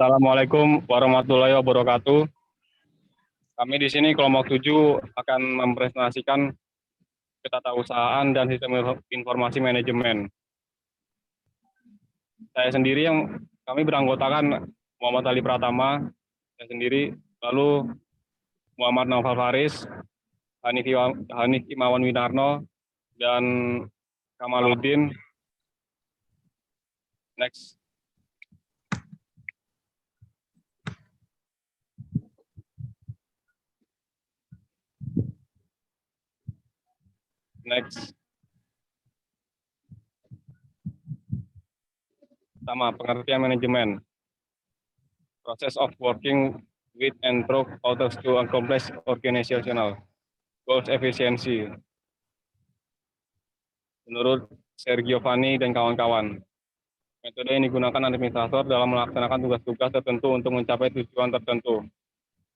Assalamualaikum warahmatullahi wabarakatuh. Kami di sini kelompok 7 akan mempresentasikan ketatausahaan dan sistem informasi manajemen. Saya sendiri kami beranggotakan Muhammad Ali Pratama, saya sendiri, lalu Muhammad Naufal Faris, Hanif Imawan Winarno, dan Kamaluddin. Next. Pertama, pengertian manajemen. Process of working with and through others to accomplish organizational goals efficiency. Menurut Sergio Vanni dan kawan-kawan, metode yang digunakan administrator dalam melaksanakan tugas-tugas tertentu untuk mencapai tujuan tertentu.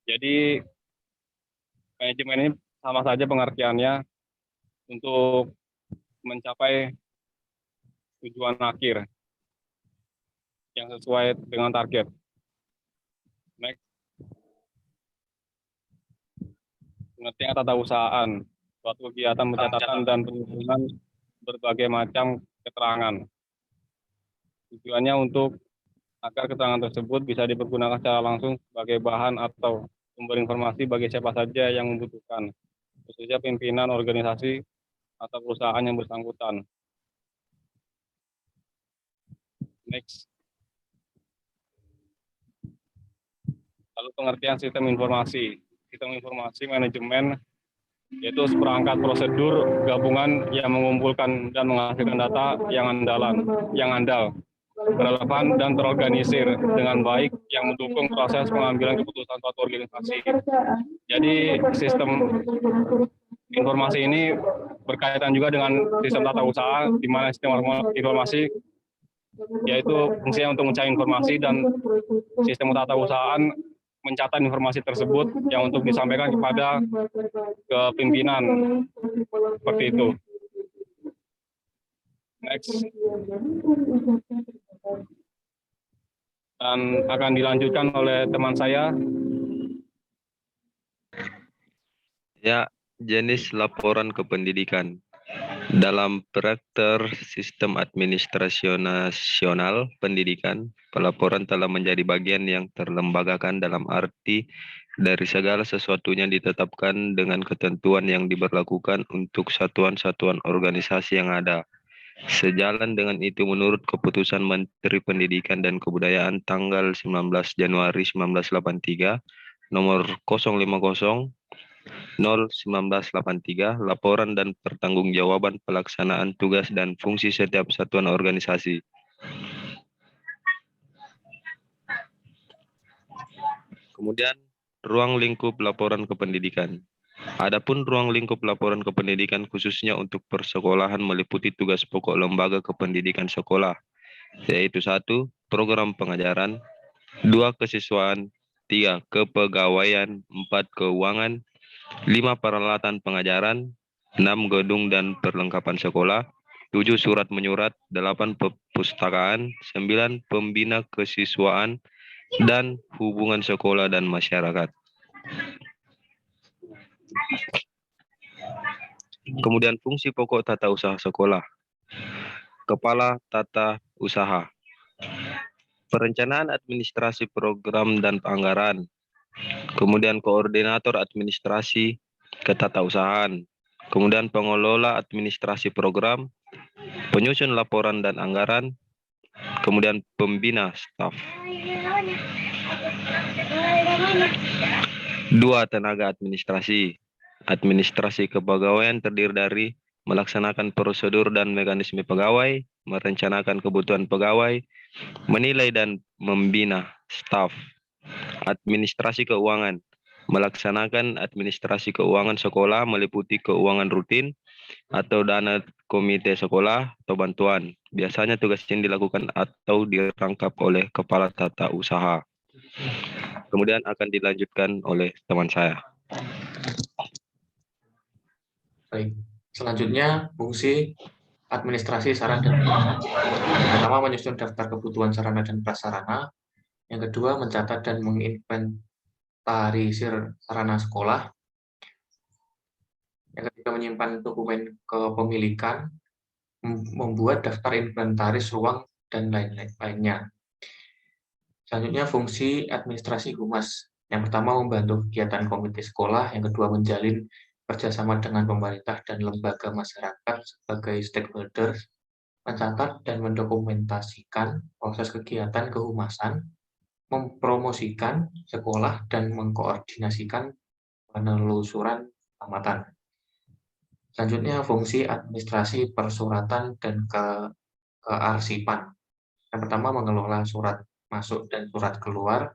Jadi, manajemen ini sama saja pengertiannya untuk mencapai tujuan akhir yang sesuai dengan target. Next. Pengertian ketatausahaan, suatu kegiatan pencatatan dan penyusunan berbagai macam keterangan. Tujuannya untuk agar keterangan tersebut bisa dipergunakan secara langsung sebagai bahan atau sumber informasi bagi siapa saja yang membutuhkan, khususnya pimpinan organisasi atau perusahaan yang bersangkutan. Next. Lalu pengertian sistem informasi. Sistem informasi manajemen yaitu seperangkat prosedur gabungan yang mengumpulkan dan menghasilkan data yang andal, relevan dan terorganisir dengan baik yang mendukung proses pengambilan keputusan suatu organisasi. Jadi sistem informasi ini berkaitan juga dengan sistem tata usaha, di mana sistem informasi yaitu fungsinya untuk mencari informasi dan sistem tata usahaan mencatat informasi tersebut yang untuk disampaikan kepada pimpinan, seperti itu. Next. Dan akan dilanjutkan oleh teman saya. Ya, jenis laporan kependidikan. Dalam praktek sistem administrasi nasional pendidikan, pelaporan telah menjadi bagian yang terlembagakan dalam arti dari segala sesuatunya ditetapkan dengan ketentuan yang diberlakukan untuk satuan-satuan organisasi yang ada. Sejalan dengan itu, menurut keputusan Menteri Pendidikan dan Kebudayaan tanggal 19 Januari 1983, nomor 050/1983, laporan dan pertanggungjawaban pelaksanaan tugas dan fungsi setiap satuan organisasi. Kemudian, ruang lingkup laporan kependidikan. Adapun ruang lingkup laporan kependidikan khususnya untuk persekolahan meliputi tugas pokok lembaga kependidikan sekolah, yaitu 1. Program pengajaran, 2. Kesiswaan, 3. Kepegawaian, 4. Keuangan, 5. Peralatan pengajaran, 6. Gedung dan perlengkapan sekolah, 7. Surat menyurat, 8. Perpustakaan, 9. Pembina kesiswaan, dan hubungan sekolah dan masyarakat. Kemudian fungsi pokok tata usaha sekolah. Kepala Tata Usaha. Perencanaan administrasi program dan anggaran. Kemudian koordinator administrasi ketatausahaan. Kemudian pengelola administrasi program, penyusun laporan dan anggaran, kemudian pembina staf. 2. Tenaga administrasi. Administrasi kepegawaian terdiri dari melaksanakan prosedur dan mekanisme pegawai, merencanakan kebutuhan pegawai, menilai dan membina staf. Administrasi keuangan. Melaksanakan administrasi keuangan sekolah meliputi keuangan rutin atau dana komite sekolah atau bantuan. Biasanya tugas ini dilakukan atau dirangkap oleh kepala tata usaha. Kemudian akan dilanjutkan oleh teman saya. Baik, selanjutnya fungsi administrasi sarana dan prasarana. Pertama, menyusun daftar kebutuhan sarana dan prasarana. Yang kedua, mencatat dan menginventarisir sarana sekolah. Yang ketiga, menyimpan dokumen kepemilikan, membuat daftar inventaris ruang, dan lainnya. Selanjutnya, fungsi administrasi humas. Yang pertama, membantu kegiatan komite sekolah. Yang kedua, menjalin kerjasama dengan pemerintah dan lembaga masyarakat sebagai stakeholders, mencatat dan mendokumentasikan proses kegiatan kehumasan, mempromosikan sekolah, dan mengkoordinasikan penelusuran tamatan. Selanjutnya, fungsi administrasi persuratan dan kearsipan. Yang pertama, mengelola surat masuk dan surat keluar.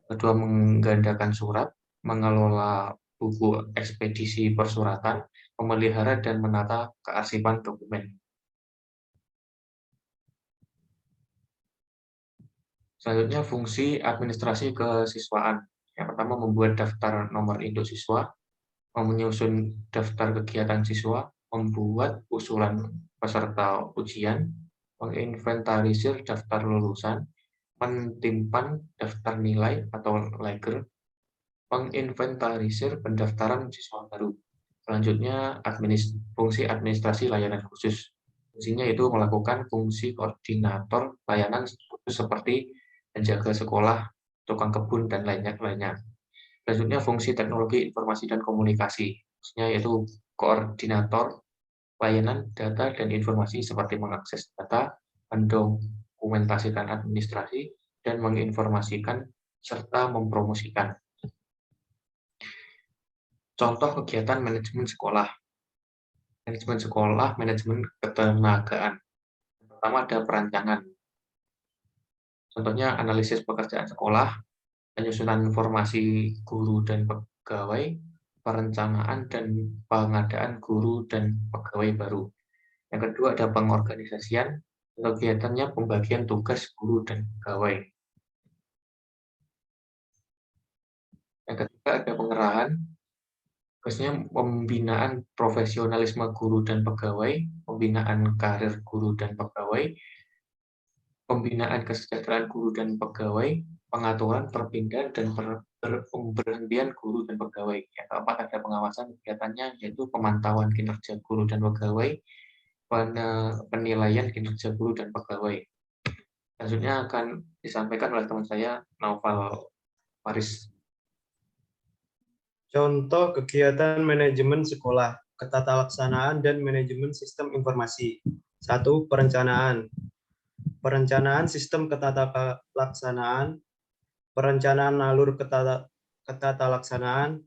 Kedua, menggandakan surat, mengelola buku ekspedisi persuratan, memelihara dan menata kearsipan dokumen. Selanjutnya, fungsi administrasi kesiswaan. Yang pertama, membuat daftar nomor induk siswa, menyusun daftar kegiatan siswa, membuat usulan peserta ujian, menginventarisir daftar lulusan, menyimpan daftar nilai atau lager, menginventarisir pendaftaran siswa baru. Selanjutnya, fungsi administrasi layanan khusus. Fungsinya itu melakukan fungsi koordinator layanan khusus seperti penjaga sekolah, tukang kebun, dan lainnya. Selanjutnya, fungsi teknologi informasi dan komunikasi. Fungsinya yaitu koordinator layanan data dan informasi seperti mengakses data, mendokumentasikan administrasi, dan menginformasikan serta mempromosikan. Contoh kegiatan manajemen sekolah. Manajemen sekolah, manajemen ketenagaan. Pertama ada perancangan. Contohnya analisis pekerjaan sekolah, penyusunan informasi guru dan pegawai, perencanaan dan pengadaan guru dan pegawai baru. Yang kedua ada pengorganisasian, kegiatannya pembagian tugas guru dan pegawai. Yang ketiga ada pengerahan, tugasnya pembinaan profesionalisme guru dan pegawai, pembinaan karir guru dan pegawai, pembinaan kesejahteraan guru dan pegawai, pengaturan perpindahan dan pemberhentian guru dan pegawai. Yang keempat ada pengawasan, kegiatannya yaitu pemantauan kinerja guru dan pegawai, penilaian kinerja guru dan pegawai. Selanjutnya akan disampaikan oleh teman saya, Naufal Faris. Contoh kegiatan manajemen sekolah, ketatalaksanaan dan manajemen sistem informasi. 1. Perencanaan. Perencanaan sistem ketatalaksanaan, perencanaan alur ketatalaksanaan,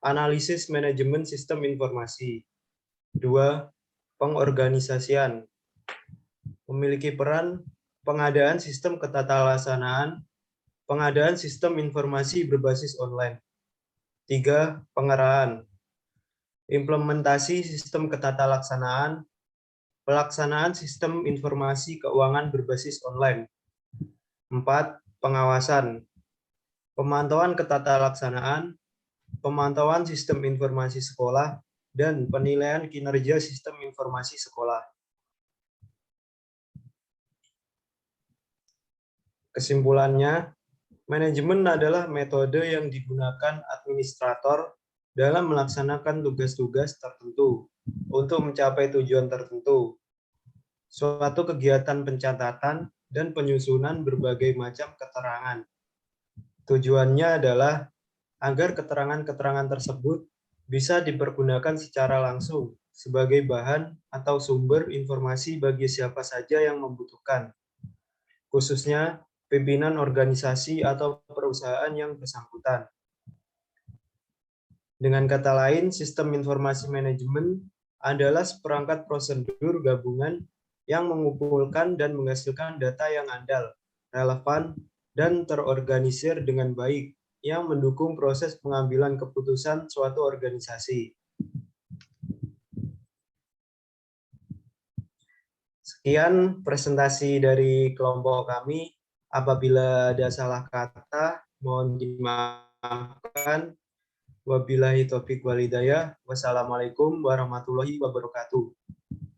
analisis manajemen sistem informasi. 2. Pengorganisasian. Memiliki peran pengadaan sistem ketatalaksanaan, pengadaan sistem informasi berbasis online. 3. Pengerahan. Implementasi sistem ketatalaksanaan, pelaksanaan sistem informasi keuangan berbasis online. 4. Pengawasan. Pemantauan ketatalaksanaan, pemantauan sistem informasi sekolah, dan penilaian kinerja sistem informasi sekolah. Kesimpulannya, manajemen adalah metode yang digunakan administrator dalam melaksanakan tugas-tugas tertentu untuk mencapai tujuan tertentu. Suatu kegiatan pencatatan dan penyusunan berbagai macam keterangan. Tujuannya adalah agar keterangan-keterangan tersebut bisa dipergunakan secara langsung sebagai bahan atau sumber informasi bagi siapa saja yang membutuhkan, khususnya pimpinan organisasi atau perusahaan yang bersangkutan. Dengan kata lain, sistem informasi manajemen adalah seperangkat prosedur gabungan yang mengumpulkan dan menghasilkan data yang andal, relevan, dan terorganisir dengan baik, yang mendukung proses pengambilan keputusan suatu organisasi. Sekian presentasi dari kelompok kami. Apabila ada salah kata, mohon dimaafkan. Wabillahi taufiq wal hidayah. Wassalamualaikum warahmatullahi wabarakatuh.